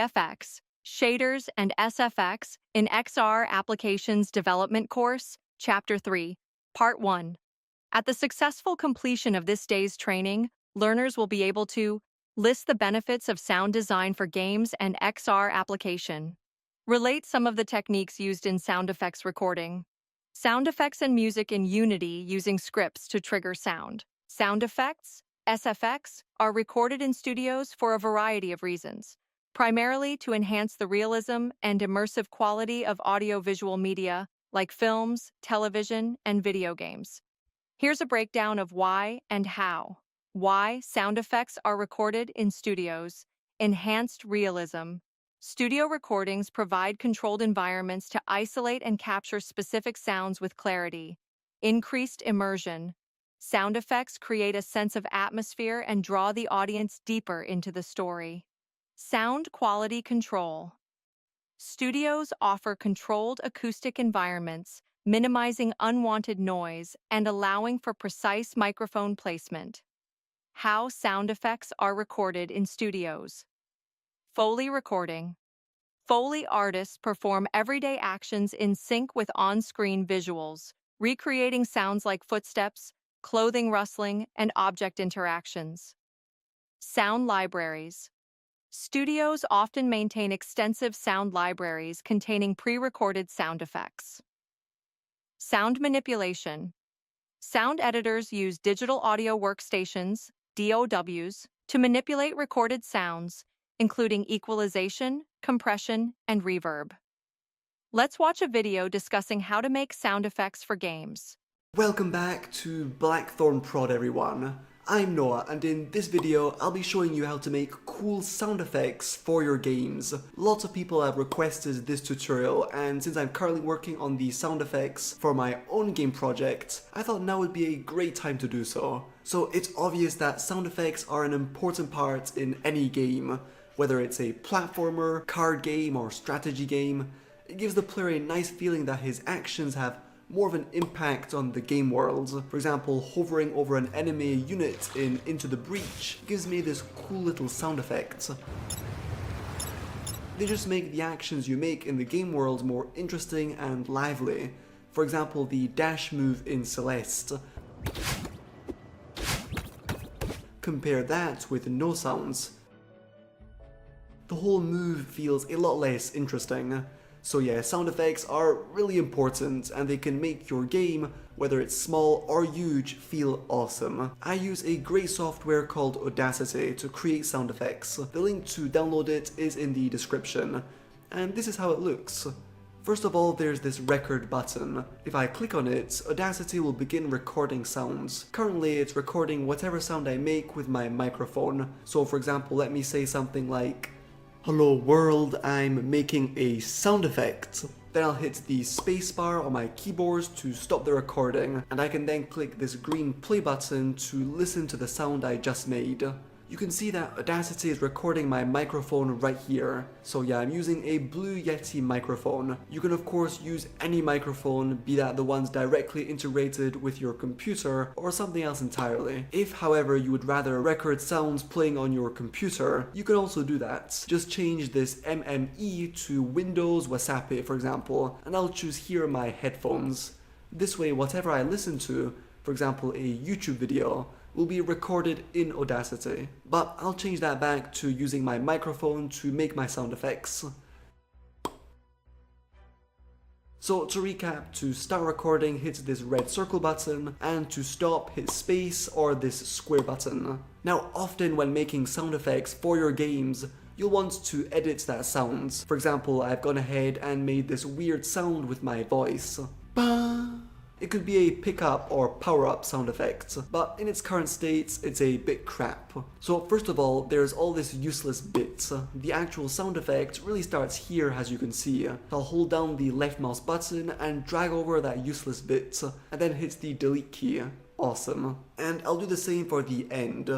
VFX, Shaders and SFX in XR Applications Development course, Chapter 3, Part 1. At the successful completion of this day's training, learners will be able to list the benefits of sound design for games and XR application. Relate some of the techniques used in sound effects recording. Sound effects and music in Unity using scripts to trigger sound. Sound effects, SFX, are recorded in studios for a variety of reasons, primarily to enhance the realism and immersive quality of audiovisual media like films, television, and video games. Here's a breakdown of why and how. Why sound effects are recorded in studios. Enhanced realism. Studio recordings provide controlled environments to isolate and capture specific sounds with clarity. Increased immersion. Sound effects create a sense of atmosphere and draw the audience deeper into the story. Sound quality control. Studios offer controlled acoustic environments, minimizing unwanted noise and allowing for precise microphone placement. How sound effects are recorded in studios. Foley recording. Foley artists perform everyday actions in sync with on-screen visuals, recreating sounds like footsteps, clothing rustling, and object interactions. Sound libraries. Studios often maintain extensive sound libraries containing pre-recorded sound effects. Sound manipulation. Sound editors use digital audio workstations, DAWs, to manipulate recorded sounds, including equalization, compression, and reverb. Let's watch a video discussing how to make sound effects for games. Welcome back to Blackthorn Prod, everyone. I'm Noah, and in this video I'll be showing you how to make cool sound effects for your games. Lots of people have requested this tutorial, and since I'm currently working on the sound effects for my own game project, I thought now would be a great time to do so. So it's obvious that sound effects are an important part in any game, whether it's a platformer, card game, or strategy game. It gives the player a nice feeling that his actions have more of an impact on the game world. For example, hovering over an enemy unit in Into the Breach gives me this cool little sound effect. They just make the actions you make in the game world more interesting and lively. For example, the dash move in Celeste. Compare that with no sounds. The whole move feels a lot less interesting. So yeah, sound effects are really important and they can make your game, whether it's small or huge, feel awesome. I use a great software called Audacity to create sound effects. The link to download it is in the description. And this is how it looks. First of all, there's this record button. If I click on it, Audacity will begin recording sounds. Currently, it's recording whatever sound I make with my microphone. So for example, let me say something like, "Hello world, I'm making a sound effect." Then I'll hit the spacebar on my keyboard to stop the recording, and I can then click this green play button to listen to the sound I just made. You can see that Audacity is recording my microphone right here. So yeah, I'm using a Blue Yeti microphone. You can of course use any microphone, be that the ones directly integrated with your computer or something else entirely. If, however, you would rather record sounds playing on your computer, you can also do that. Just change this MME to Windows Wasapi, for example, and I'll choose here my headphones. This way, whatever I listen to, for example a YouTube video, will be recorded in Audacity. But I'll change that back to using my microphone to make my sound effects. So to recap, to start recording, hit this red circle button, and to stop, hit space or this square button. Now often when making sound effects for your games, you'll want to edit that sound. For example, I've gone ahead and made this weird sound with my voice. Ba. It could be a pickup or power-up sound effect, but in its current state, it's a bit crap. So first of all, there's all this useless bit. The actual sound effect really starts here, as you can see. I'll hold down the left mouse button and drag over that useless bit, and then hit the delete key. Awesome. And I'll do the same for the end.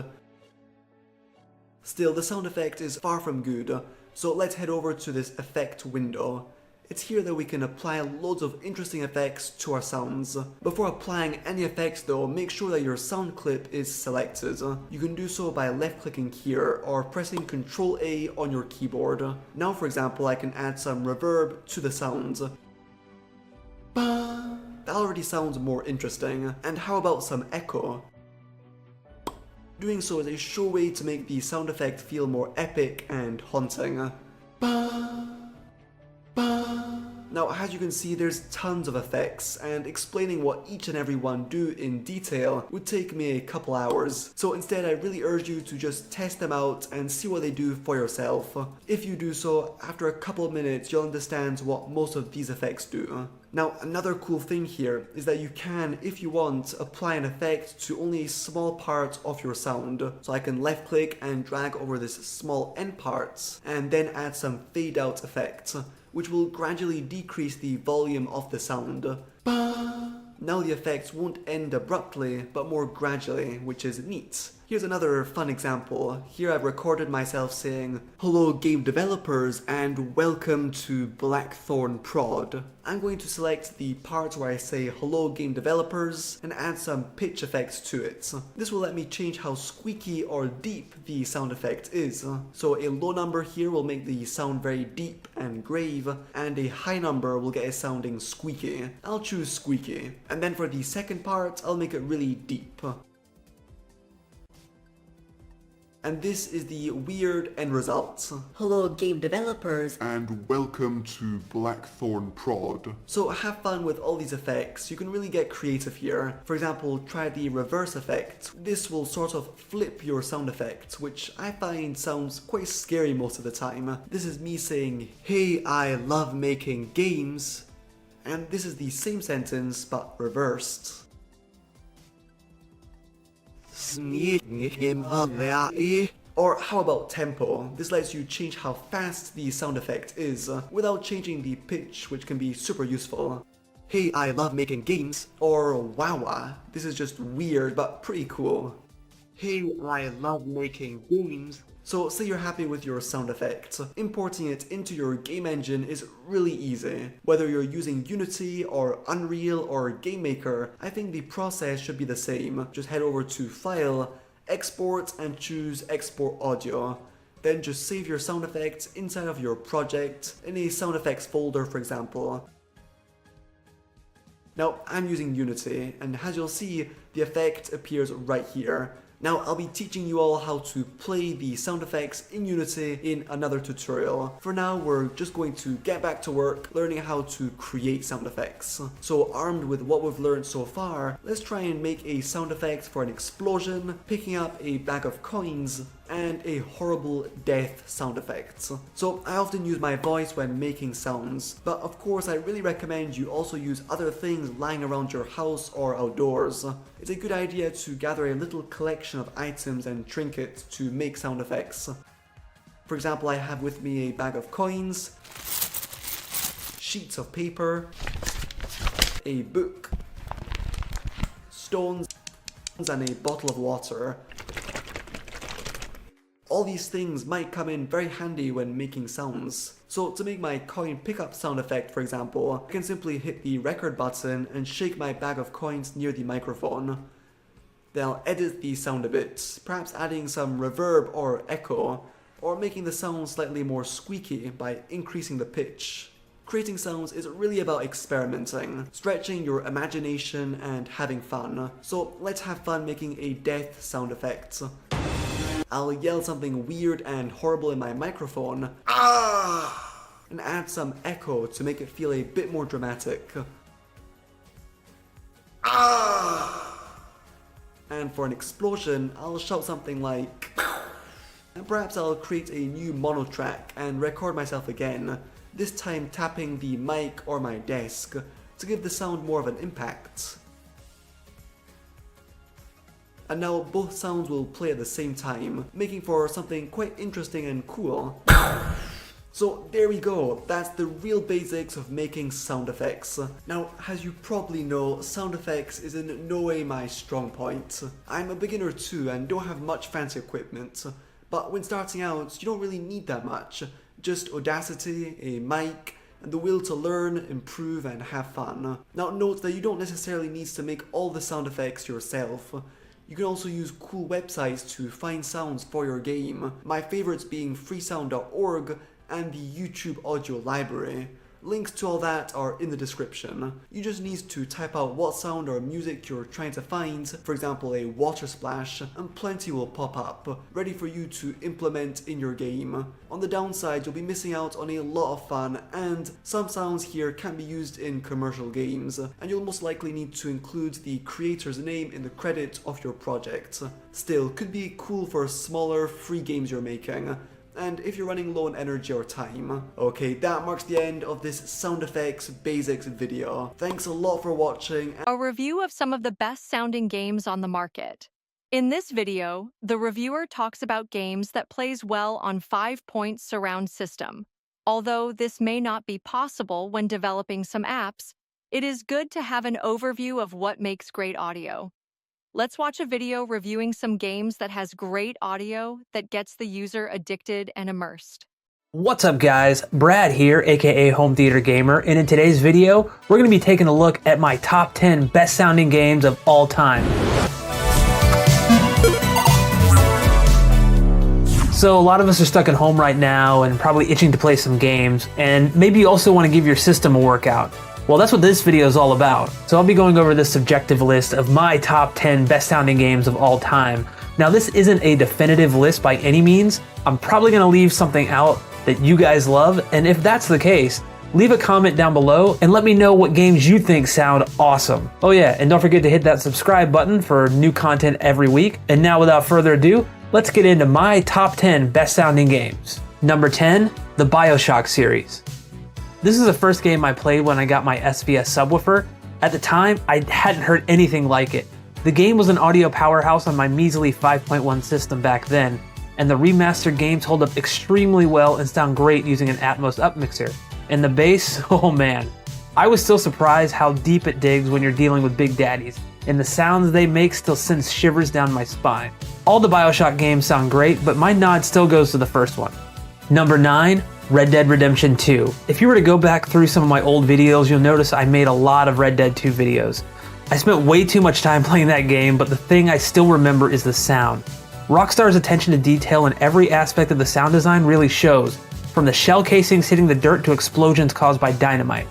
Still, the sound effect is far from good, so let's head over to this effect window. It's here that we can apply loads of interesting effects to our sounds. Before applying any effects though, make sure that your sound clip is selected. You can do so by left clicking here or pressing Ctrl A on your keyboard. Now for example, I can add some reverb to the sound. That already sounds more interesting. And how about some echo? Doing so is a sure way to make the sound effect feel more epic and haunting. Now, as you can see, there's tons of effects, and explaining what each and every one do in detail would take me a couple hours. So instead, I really urge you to just test them out and see what they do for yourself. If you do so, after a couple of minutes, you'll understand what most of these effects do. Now, another cool thing here is that you can, if you want, apply an effect to only a small part of your sound. So I can left click and drag over this small end part, and then add some fade out effect, which will gradually decrease the volume of the sound. Now the effects won't end abruptly, but more gradually, which is neat. Here's another fun example. Here I've recorded myself saying, "Hello game developers and welcome to Blackthorn Prod." I'm going to select the part where I say "Hello game developers" and add some pitch effects to it. This will let me change how squeaky or deep the sound effect is. So a low number here will make the sound very deep and grave, and a high number will get it sounding squeaky. I'll choose squeaky. And then for the second part, I'll make it really deep. And this is the weird end result. Hello game developers and welcome to Blackthorn Prod. So have fun with all these effects. You can really get creative here. For example, try the reverse effect. This will sort of flip your sound effect, which I find sounds quite scary most of the time. This is me saying, "Hey, I love making games." And this is the same sentence but reversed. Or how about tempo? This lets you change how fast the sound effect is without changing the pitch, which can be super useful. "Hey, I love making games." Or "Wow, this is just weird but pretty cool." "Hey, I love making games." So say you're happy with your sound effect. Importing it into your game engine is really easy. Whether you're using Unity or Unreal or GameMaker, I think the process should be the same. Just head over to File, Export, and choose Export Audio. Then just save your sound effects inside of your project in a sound effects folder, for example. Now, I'm using Unity, and as you'll see, the effect appears right here. Now, I'll be teaching you all how to play the sound effects in Unity in another tutorial. For now, we're just going to get back to work learning how to create sound effects. So armed with what we've learned so far, let's try and make a sound effect for an explosion, picking up a bag of coins, and a horrible death sound effect. So I often use my voice when making sounds, but of course I really recommend you also use other things lying around your house or outdoors. It's a good idea to gather a little collection of items and trinkets to make sound effects. For example, I have with me a bag of coins, sheets of paper, a book, stones, and a bottle of water. All these things might come in very handy when making sounds. So to make my coin pickup sound effect, for example, I can simply hit the record button and shake my bag of coins near the microphone. Then I'll edit the sound a bit, perhaps adding some reverb or echo, or making the sound slightly more squeaky by increasing the pitch. Creating sounds is really about experimenting, stretching your imagination and having fun. So let's have fun making a death sound effect. I'll yell something weird and horrible in my microphone, and add some echo to make it feel a bit more dramatic. And for an explosion, I'll shout something like, and perhaps I'll create a new mono track and record myself again, this time tapping the mic or my desk to give the sound more of an impact. And now both sounds will play at the same time, making for something quite interesting and cool. So there we go, that's the real basics of making sound effects. Now, as you probably know, sound effects is in no way my strong point. I'm a beginner too and don't have much fancy equipment, but when starting out, you don't really need that much. Just Audacity, a mic, and the will to learn, improve, and have fun. Now note that you don't necessarily need to make all the sound effects yourself. You can also use cool websites to find sounds for your game, my favorites being freesound.org and the YouTube audio library. Links to all that are in the description. You just need to type out what sound or music you're trying to find, for example a water splash, and plenty will pop up, ready for you to implement in your game. On the downside, you'll be missing out on a lot of fun, and some sounds here can be used in commercial games, and you'll most likely need to include the creator's name in the credit of your project. Still, could be cool for smaller, free games you're making, and if you're running low on energy or time. Okay, that marks the end of this sound effects basics video. Thanks a lot for watching. A review of some of the best sounding games on the market. In this video, the reviewer talks about games that plays well on 5-point surround system. Although this may not be possible when developing some apps, it is good to have an overview of what makes great audio. Let's watch a video reviewing some games that has great audio that gets the user addicted and immersed. What's up guys, Brad here, aka Home Theater Gamer, and in today's video, we're going to be taking a look at my top 10 best sounding games of all time. So a lot of us are stuck at home right now and probably itching to play some games, and maybe you also want to give your system a workout. Well, that's what this video is all about. So I'll be going over this subjective list of my top 10 best sounding games of all time. Now this isn't a definitive list by any means. I'm probably going to leave something out that you guys love, and if that's the case, leave a comment down below and let me know what games you think sound awesome. Oh yeah, and don't forget to hit that subscribe button for new content every week. And now without further ado, let's get into my top 10 best sounding games. Number 10, the BioShock series. This is the first game I played when I got my SVS subwoofer. At the time, I hadn't heard anything like it. The game was an audio powerhouse on my measly 5.1 system back then, and the remastered games hold up extremely well and sound great using an Atmos upmixer. And the bass, oh man. I was still surprised how deep it digs when you're dealing with Big Daddies, and the sounds they make still sends shivers down my spine. All the BioShock games sound great, but my nod still goes to the first one. Number 9, Red Dead Redemption 2. If you were to go back through some of my old videos, you'll notice I made a lot of Red Dead 2 videos. I spent way too much time playing that game, but the thing I still remember is the sound. Rockstar's attention to detail in every aspect of the sound design really shows, from the shell casings hitting the dirt to explosions caused by dynamite.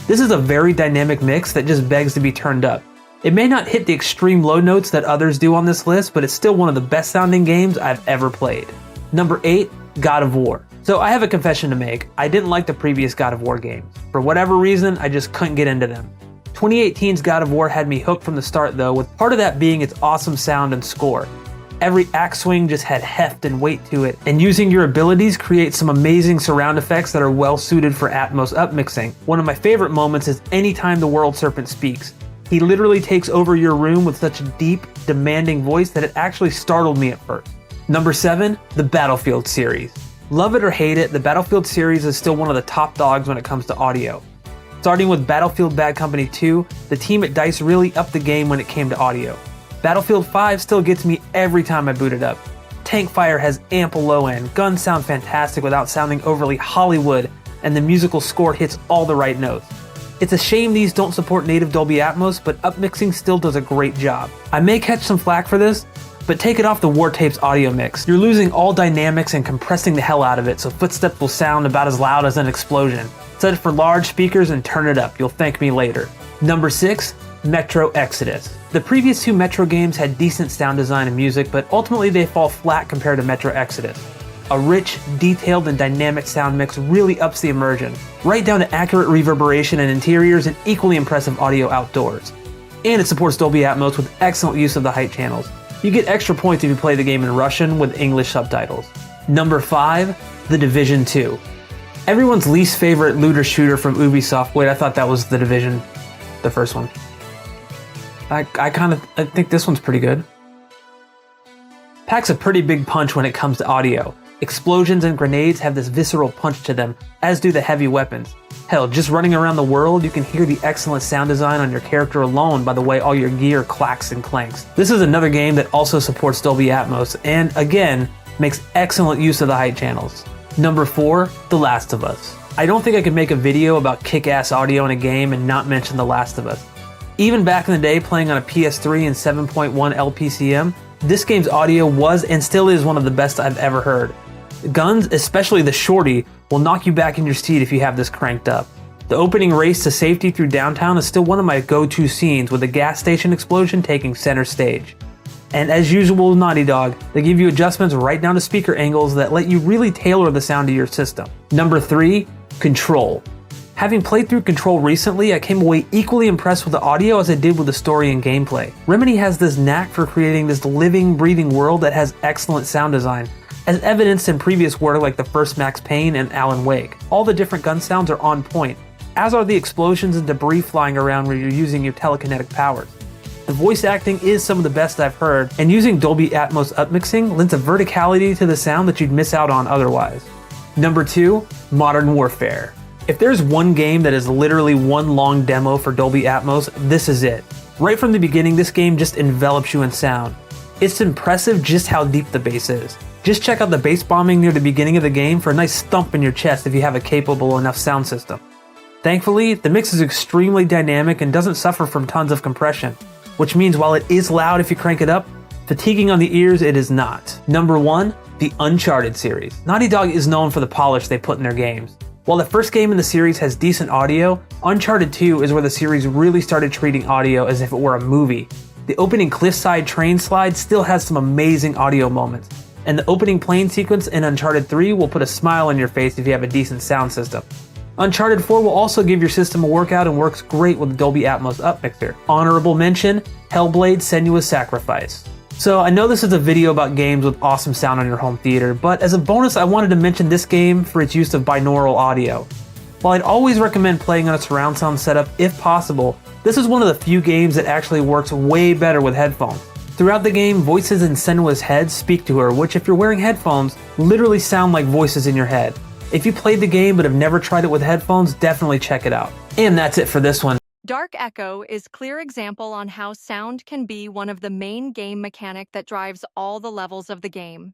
This is a very dynamic mix that just begs to be turned up. It may not hit the extreme low notes that others do on this list, but it's still one of the best sounding games I've ever played. Number 8, God of War. So I have a confession to make. I didn't like the previous God of War games. For whatever reason, I just couldn't get into them. 2018's God of War had me hooked from the start though, with part of that being its awesome sound and score. Every axe swing just had heft and weight to it, and using your abilities creates some amazing surround effects that are well suited for Atmos upmixing. One of my favorite moments is anytime the World Serpent speaks. He literally takes over your room with such a deep, demanding voice that it actually startled me at first. Number 7, the Battlefield series. Love it or hate it, the Battlefield series is still one of the top dogs when it comes to audio. Starting with Battlefield Bad Company 2, the team at DICE really upped the game when it came to audio. Battlefield 5 still gets me every time I boot it up. Tank fire has ample low end, guns sound fantastic without sounding overly Hollywood, and the musical score hits all the right notes. It's a shame these don't support native Dolby Atmos, but upmixing still does a great job. I may catch some flack for this, but take it off the War Tapes audio mix. You're losing all dynamics and compressing the hell out of it, so footsteps will sound about as loud as an explosion. Set it for large speakers and turn it up, you'll thank me later. Number 6, Metro Exodus. The previous 2 Metro games had decent sound design and music, but ultimately they fall flat compared to Metro Exodus. A rich, detailed, and dynamic sound mix really ups the immersion, right down to accurate reverberation in interiors and equally impressive audio outdoors. And it supports Dolby Atmos with excellent use of the height channels. You get extra points if you play the game in Russian with English subtitles. Number 5, The Division 2. Everyone's least favorite looter shooter from Ubisoft. Wait, I thought that was The Division, the first one. I think this one's pretty good. Packs a pretty big punch when it comes to audio. Explosions and grenades have this visceral punch to them, as do the heavy weapons. Hell, just running around the world, you can hear the excellent sound design on your character alone by the way all your gear clacks and clanks. This is another game that also supports Dolby Atmos, and again, makes excellent use of the height channels. Number 4, The Last of Us. I don't think I could make a video about kick-ass audio in a game and not mention The Last of Us. Even back in the day playing on a PS3 and 7.1 LPCM, this game's audio was and still is one of the best I've ever heard. Guns, especially the shorty, will knock you back in your seat if you have this cranked up. The opening race to safety through downtown is still one of my go-to scenes, with the gas station explosion taking center stage. And as usual with Naughty Dog, they give you adjustments right down to speaker angles that let you really tailor the sound to your system. Number 3, Control. Having played through Control recently, I came away equally impressed with the audio as I did with the story and gameplay. Remedy has this knack for creating this living, breathing world that has excellent sound design, as evidenced in previous work like the first Max Payne and Alan Wake. All the different gun sounds are on point, as are the explosions and debris flying around where you're using your telekinetic powers. The voice acting is some of the best I've heard, and using Dolby Atmos upmixing lends a verticality to the sound that you'd miss out on otherwise. Number 2, Modern Warfare. If there's one game that is literally one long demo for Dolby Atmos, this is it. Right from the beginning, this game just envelops you in sound. It's impressive just how deep the bass is. Just check out the bass bombing near the beginning of the game for a nice thump in your chest if you have a capable enough sound system. Thankfully, the mix is extremely dynamic and doesn't suffer from tons of compression, which means while it is loud if you crank it up, fatiguing on the ears it is not. Number 1, the Uncharted series. Naughty Dog is known for the polish they put in their games. While the first game in the series has decent audio, Uncharted 2 is where the series really started treating audio as if it were a movie. The opening cliffside train slide still has some amazing audio moments, and the opening plane sequence in Uncharted 3 will put a smile on your face if you have a decent sound system. Uncharted 4 will also give your system a workout and works great with the Dolby Atmos upmixer. Honorable mention, Hellblade: Senua's Sacrifice. So I know this is a video about games with awesome sound on your home theater, but as a bonus I wanted to mention this game for its use of binaural audio. While I'd always recommend playing on a surround sound setup if possible, this is one of the few games that actually works way better with headphones. Throughout the game, voices in Senua's head speak to her, which if you're wearing headphones, literally sound like voices in your head. If you played the game but have never tried it with headphones, definitely check it out. And that's it for this one. Dark Echo is clear example on how sound can be one of the main game mechanic that drives all the levels of the game.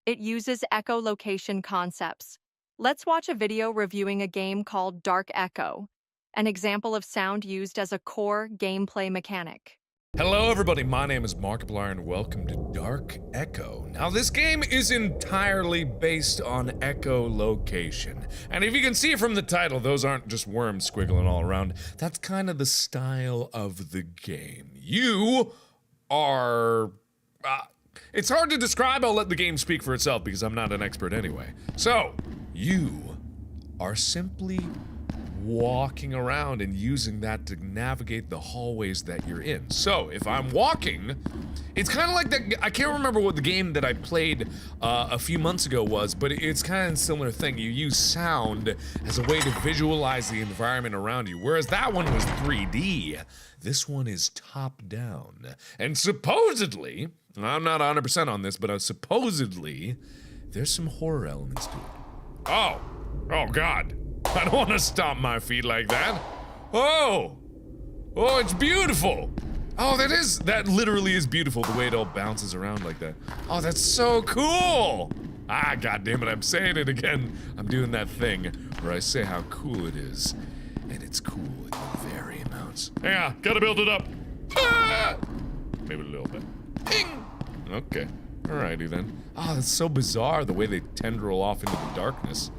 It uses echolocation concepts. Let's watch a video reviewing a game called Dark Echo, an example of sound used as a core gameplay mechanic. Hello everybody, my name is Markiplier and welcome to Dark Echo. Now this game is entirely based on echolocation. And if you can see from the title, those aren't just worms squiggling all around. That's kind of the style of the game. You are... it's hard to describe, I'll let the game speak for itself because I'm not an expert anyway. So, you are simply walking around and using that to navigate the hallways that you're in. So, if I'm walking, it's kind of like that. I can't remember what the game that I played a few months ago was, but it's kind of a similar thing. You use sound as a way to visualize the environment around you, whereas that one was 3D. This one is top-down. And supposedly, I'm not 100% on this, but supposedly, there's some horror elements to it. Oh God. I don't want to stomp my feet like that. Oh, it's beautiful. Oh, that literally is beautiful, the way it all bounces around like that. Oh, that's so cool. God damn it, I'm saying it again. I'm doing that thing where I say how cool it is. And it's cool in very amounts. Hang on, gotta build it up. Maybe a little bit. Ping. Okay, alrighty then. Oh, that's so bizarre, the way they tendril off into the darkness.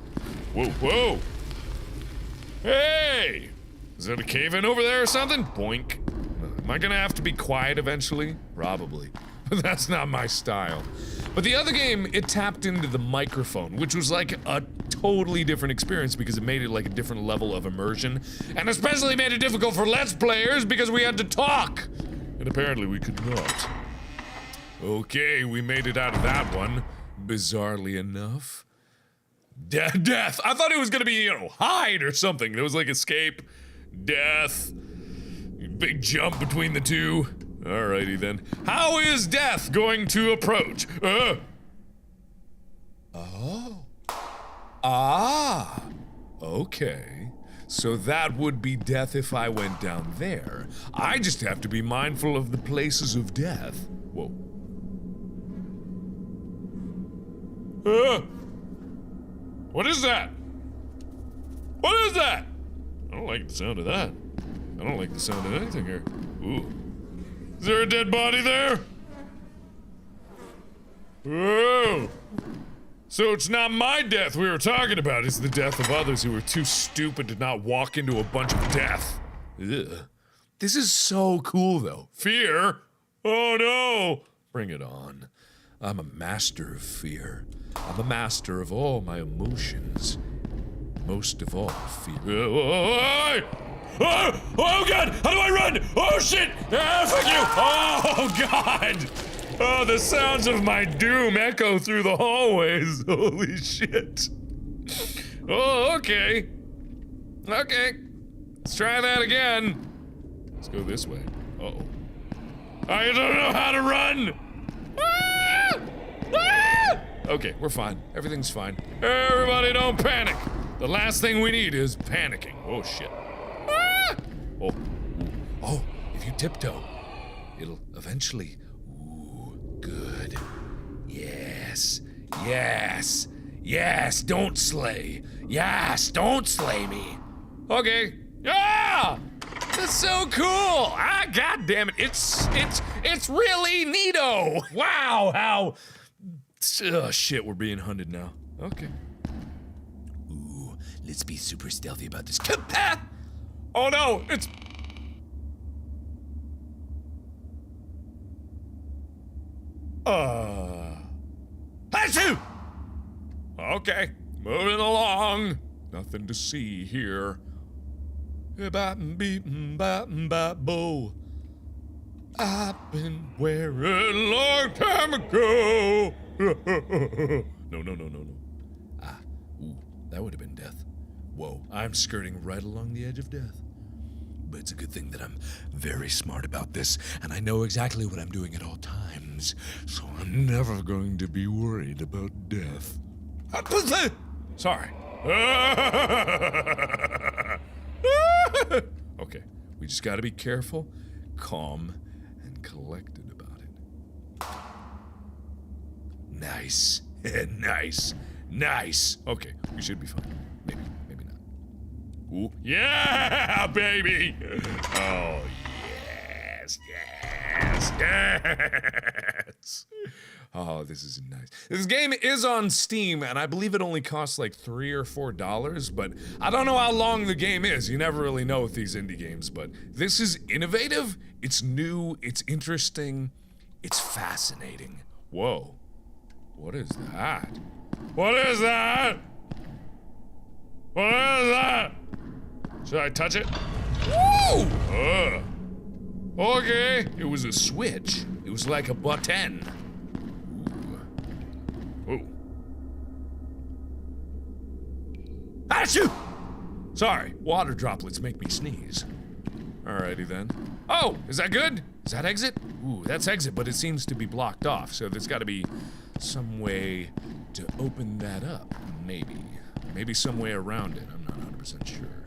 Whoa. Hey! Is there a cave in over there or something? Boink. Am I gonna have to be quiet eventually? Probably. But that's not my style. But the other game, it tapped into the microphone, which was like a totally different experience because it made it like a different level of immersion. And especially made it difficult for Let's Players because we had to talk! And apparently we could not. Okay, we made it out of that one. Bizarrely enough. Death. I thought it was gonna be, hide or something. There was like escape, death, big jump between the two. Alrighty then. How is death going to approach? Okay. So that would be death if I went down there. I just have to be mindful of the places of death. Whoa. What is that? What is that? I don't like the sound of that. I don't like the sound of anything here. Ooh. Is there a dead body there? Whoa! So it's not my death we were talking about, it's the death of others who were too stupid to not walk into a bunch of death. Ugh. This is so cool, though. Fear? Oh no! Bring it on. I'm a master of fear. I'm a master of all my emotions. Most of all, fear. Oh, God! How do I run? Oh, shit! Ah, fuck you! Oh, God! Oh, the sounds of my doom echo through the hallways. Holy shit. Oh, okay. Okay. Let's try that again. Let's go this way. Uh-oh. I don't know how to run! Ah! Ah! Okay, we're fine. Everything's fine. Everybody don't panic. The last thing we need is panicking. Oh, shit. Ah! Oh. Oh, if you tiptoe, it'll eventually... Good. Yes. Yes. Yes, don't slay. Yes, don't slay me. Okay. Ah! That's so cool. Ah, god damn it. It's really neato. Wow, how... Oh, shit, we're being hunted now. Okay. Ooh, let's be super stealthy about this. Oh no, it's... Achoo! Okay, moving along. Nothing to see here. I've been where a long time ago. No. Ah, ooh, that would have been death. Whoa, I'm skirting right along the edge of death. But it's a good thing that I'm very smart about this, and I know exactly what I'm doing at all times, so I'm never going to be worried about death. Sorry. Okay, we just gotta be careful, calm, and collected about it. Nice. Nice. Okay, we should be fine. Maybe not. Ooh. Yeah, baby! Oh, yes! Oh, this is nice. This game is on Steam, and I believe it only costs like $3 or $4, but I don't know how long the game is. You never really know with these indie games, but this is innovative, it's new, it's interesting, it's fascinating. Whoa. What is that? What is that? What is that? Should I touch it? Woo! Okay, it was a switch. It was like a button. Ooh. Achoo! Sorry, water droplets make me sneeze. Alrighty then. Oh, is that good? Is that exit? Ooh, that's exit, but it seems to be blocked off, so there's gotta be some way to open that up. Maybe. Maybe some way around it. I'm not 100% sure.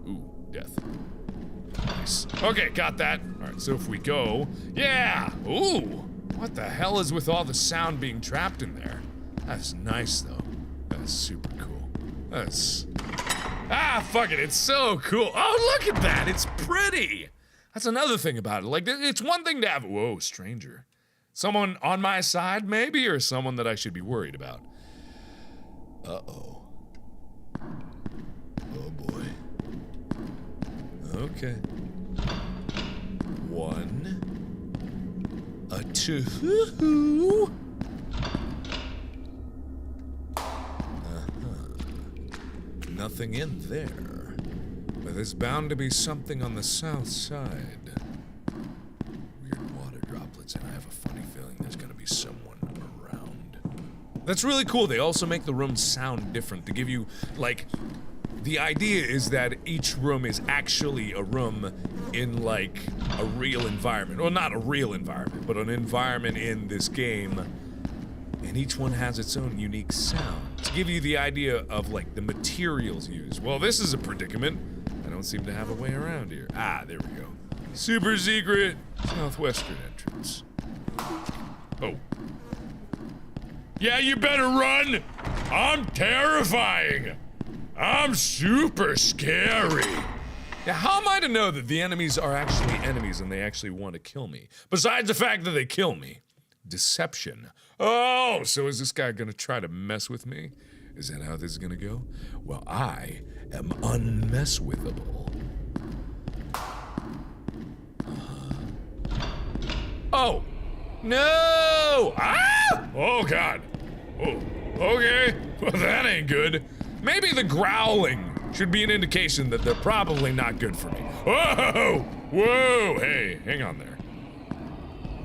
Ooh, death. Nice. Okay, got that. Alright, so if we go... Yeah! Ooh! What the hell is with all the sound being trapped in there? That's nice, though. That's super cool. That's... Ah, fuck it, it's so cool. Oh, look at that! It's pretty! That's another thing about it. Like, it's one thing to have... Whoa, stranger. Someone on my side, maybe? Or someone that I should be worried about? Uh-oh. Oh, boy. Okay. 1... a 2... Nothing in there. But there's bound to be something on the south side. Weird water droplets, and I have a funny feeling there's gonna be someone around. That's really cool. They also make the rooms sound different to give you, like... The idea is that each room is actually a room in, like, a real environment. Well, not a real environment, but an environment in this game. And each one has its own unique sound. To give you the idea of, like, the materials used. Well, this is a predicament. I don't seem to have a way around here. Ah, there we go. Super secret southwestern entrance. Oh. Yeah, you better run! I'm terrifying! I'm super scary. Now, how am I to know that the enemies are actually enemies and they actually want to kill me? Besides the fact that they kill me. Deception. Oh, so is this guy gonna try to mess with me? Is that how this is gonna go? Well, I am unmesswithable. Oh! No! Ah! Oh, God. Oh, okay. Well, that ain't good. Maybe the growling should be an indication that they're probably not good for me. Whoa! Whoa! Hey, hang on there.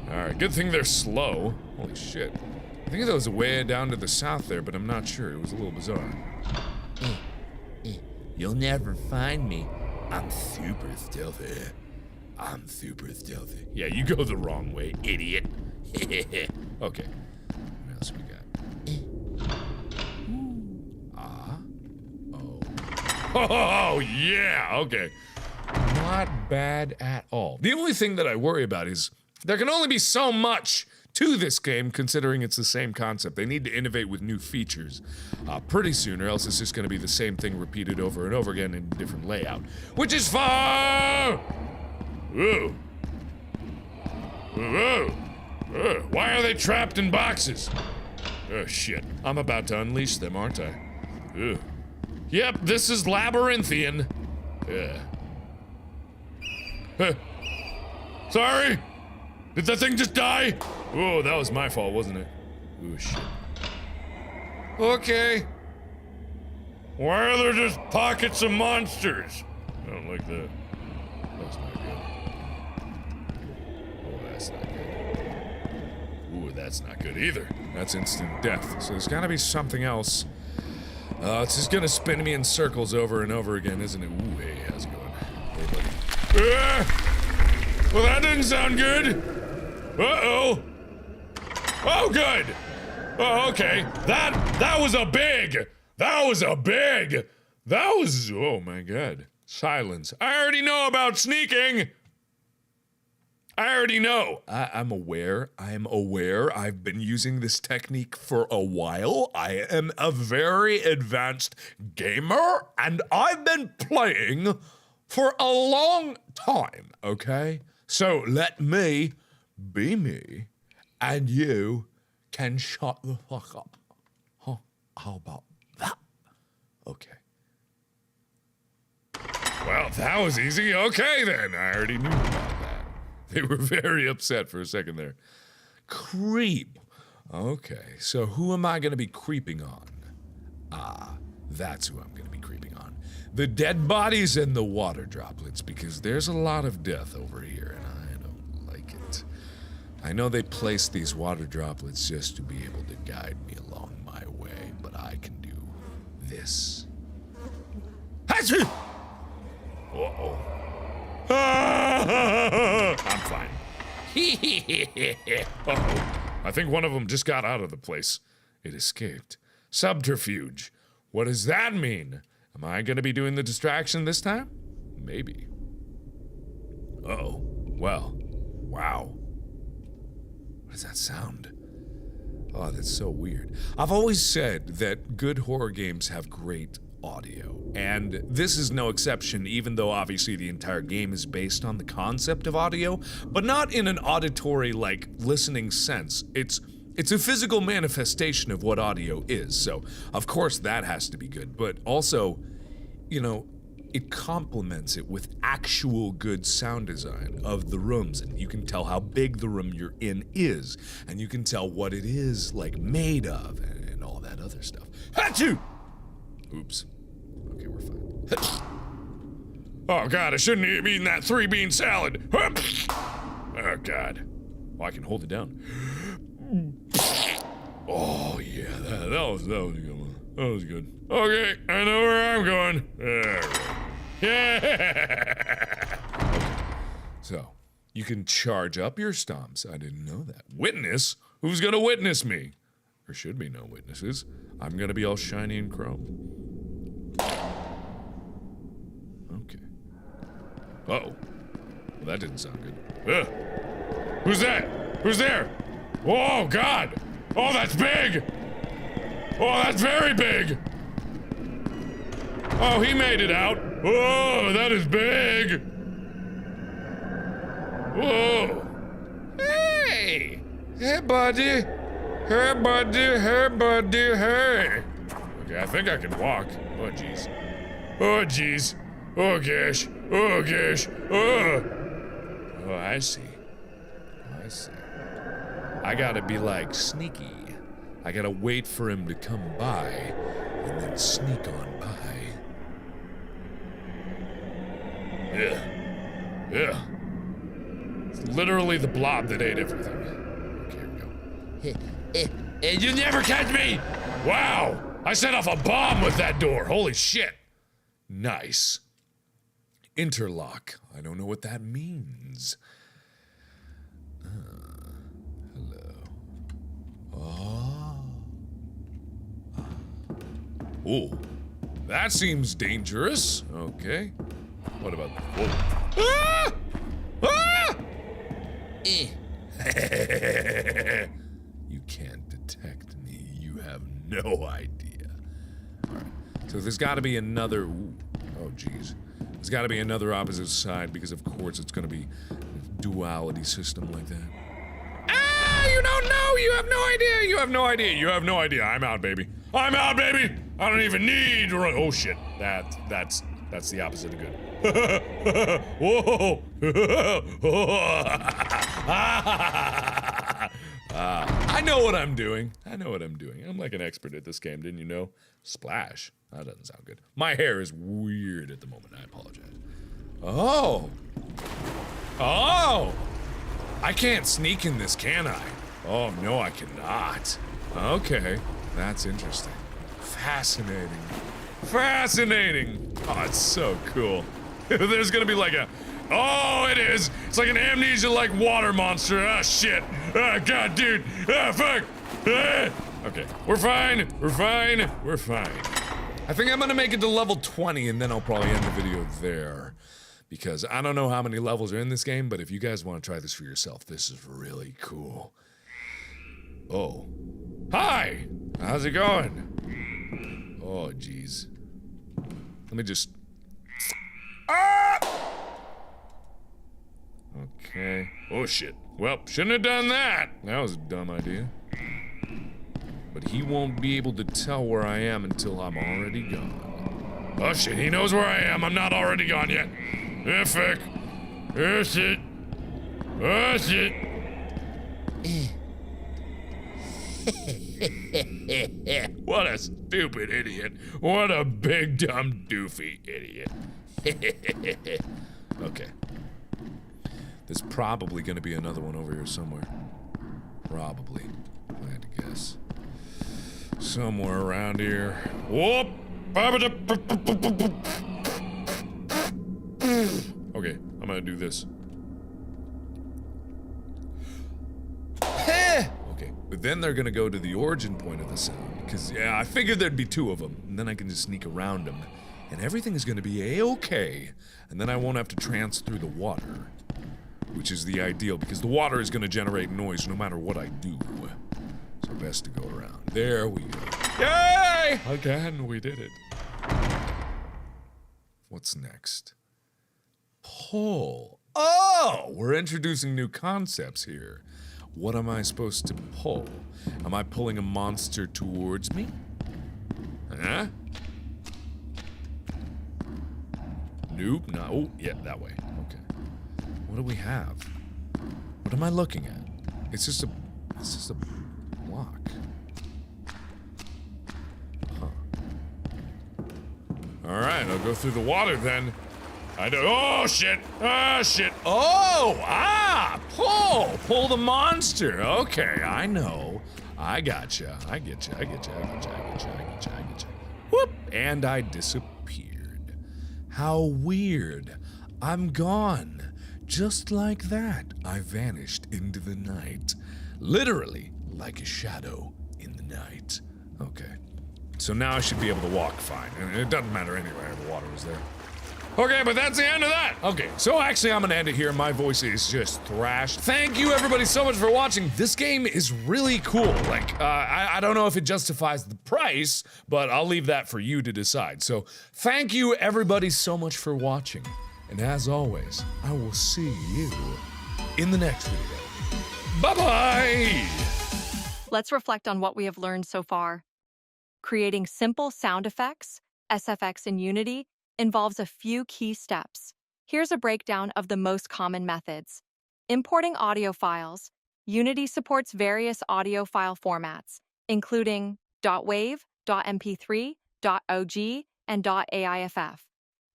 Alright, good thing they're slow. Holy shit. I think that was way down to the south there, but I'm not sure. It was a little bizarre. You'll never find me. I'm super stealthy. I'm super stealthy. Yeah, you go the wrong way, idiot. Okay. What else we got? Oh, yeah, okay. Not bad at all. The only thing that I worry about is there can only be so much to this game considering it's the same concept. They need to innovate with new features pretty soon, or else it's just going to be the same thing repeated over and over again in a different layout, which is fun. Whoa. Whoa. Why are they trapped in boxes? Oh, shit. I'm about to unleash them, aren't I? Ugh. Yep, this is labyrinthian. Yeah. Sorry? Did that thing just die? Oh, that was my fault, wasn't it? Oh, shit. Okay. Why are there just pockets of monsters? I don't like that. That's not good. Oh, that's not good. Ooh, that's not good either. That's instant death. So there's gotta be something else. It's just gonna spin me in circles over and over again, isn't it? Ooh, hey, how's it going? Hey, buddy. Well, that didn't sound good. Uh-oh. Oh, good. Oh, okay. That was a big. Oh, my God. Silence. I already know about sneaking. I already know. I'm aware. I've been using this technique for a while. I am a very advanced gamer, and I've been playing for a long time, okay? So let me be me, and you can shut the fuck up. Huh? How about that? Okay. Well, that was easy. Okay, then. I already knew about that. They were very upset for a second there. Creep. Okay, so who am I going to be creeping on? That's who I'm going to be creeping on. The dead bodies and the water droplets, because there's a lot of death over here, and I don't like it. I know they placed these water droplets just to be able to guide me along my way, but I can do this. Achoo! Uh-oh. I'm fine. Uh-oh. I think one of them just got out of the place. It escaped. Subterfuge. What does that mean? Am I gonna be doing the distraction this time? Maybe. Uh-oh. Well. Wow. What does that sound? Oh, that's so weird. I've always said that good horror games have great audio, and this is no exception, even though obviously the entire game is based on the concept of audio, but not in an auditory, like, listening sense. It's a physical manifestation of what audio is, so of course that has to be good, but also, you know, it complements it with actual good sound design of the rooms, and you can tell how big the room you're in is, and you can tell what it is, like, made of, and all that other stuff. Achoo! Oops. Okay, we're fine. Oh, God, I shouldn't have eaten that 3-bean salad. Oh, God. Well, I can hold it down. Oh, yeah, that was a good one. That was good. Okay, I know where I'm going. There we go. Yeah! Okay. So, you can charge up your stomps. I didn't know that. Witness? Who's gonna witness me? There should be no witnesses. I'm gonna be all shiny and chrome. Okay. Uh-oh. Well, that didn't sound good. Ugh. Who's that? Who's there? Oh, God! Oh, that's big! Oh, that's very big! Oh, he made it out. Whoa, that is big. Whoa. Hey. Hey, buddy. Hey, buddy. Hey, buddy. Hey. Okay, I think I can walk. Oh, jeez. Oh, jeez. Oh, gosh. Oh, gosh. Oh. Oh, I see. I see. I gotta be like sneaky. I gotta wait for him to come by and then sneak on by. Yeah. Yeah. It's literally the blob that ate everything. Okay, here we go. You never catch me! Wow! I set off a bomb with that door. Holy shit. Nice. Interlock. I don't know what that means. Hello. Oh, that seems dangerous. Okay. What about that? Whoa. Ah! Ah! You can't detect me. You have no idea. All right. So there's got to be another. Ooh. Oh, geez. There's got to be another opposite side because, of course, it's going to be a duality system like that. Ah! You don't know. You have no idea. You have no idea. You have no idea. I'm out, baby. I'm out, baby. I don't even need to run. Oh shit. That's the opposite of good. Whoa. I know what I'm doing. I know what I'm doing. I'm like an expert at this game, didn't you know? Splash. That doesn't sound good. My hair is weird at the moment. I apologize. Oh. Oh. I can't sneak in this, can I? Oh, no, I cannot. Okay. That's interesting. Fascinating. Fascinating. Oh, it's so cool. There's gonna be like a... Oh, it is. It's like an amnesia-like water monster. Ah, shit. Ah, God, dude. Ah, fuck. Ah. Okay, we're fine. We're fine. We're fine. I think I'm gonna make it to level 20 and then I'll probably end the video there. Because I don't know how many levels are in this game, but if you guys want to try this for yourself, this is really cool. Oh. Hi! How's it going? Oh, jeez. Let me just... Ah! Okay. Oh, shit. Well, shouldn't have done that. That was a dumb idea. But he won't be able to tell where I am until I'm already gone. Oh, shit. He knows where I am. I'm not already gone yet. Oh, fuck. Oh, shit. Oh, shit. What a stupid idiot. What a big, dumb, doofy idiot. Okay. There's probably gonna be another one over here somewhere. Probably. If I had to guess. Somewhere around here. Whoop! Okay, I'm gonna do this. Okay, but then they're gonna go to the origin point of the sound. Because, yeah, I figured there'd be two of them. And then I can just sneak around them. And everything is gonna be a-okay. And then I won't have to trance through the water. Which is the ideal, because the water is gonna generate noise no matter what I do. So best to go around. There we go. Yay! Again, we did it. What's next? Pull. Oh! We're introducing new concepts here. What am I supposed to pull? Am I pulling a monster towards me? Huh? Nope, no. Oh, yeah, that way. Okay. What do we have? What am I looking at? It's just a block. Huh. Alright, I'll go through the water then. I don't. Oh shit! Ah shit! Oh! Ah! Pull the monster! Okay, I know. I gotcha. I getcha. Whoop! And I disappeared. How weird. I'm gone. Just like that, I vanished into the night. Literally, like a shadow in the night. Okay. So now I should be able to walk fine. And it doesn't matter anyway, the water was there. Okay, but that's the end of that. Okay, so actually I'm gonna end it here. My voice is just thrashed. Thank you everybody so much for watching. This game is really cool. Like, I don't know if it justifies the price, but I'll leave that for you to decide. So thank you everybody so much for watching. And as always, I will see you in the next video. Bye-bye! Let's reflect on what we have learned so far. Creating simple sound effects, SFX in Unity, involves a few key steps. Here's a breakdown of the most common methods. Importing audio files. Unity supports various audio file formats, including .wav, .mp3, .og, and .aiff.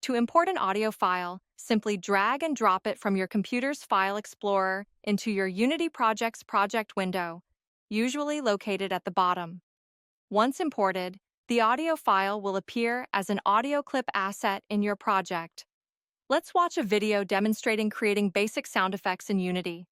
To import an audio file, simply drag and drop it from your computer's File Explorer into your Unity project's project window, usually located at the bottom. Once imported, the audio file will appear as an audio clip asset in your project. Let's watch a video demonstrating creating basic sound effects in Unity.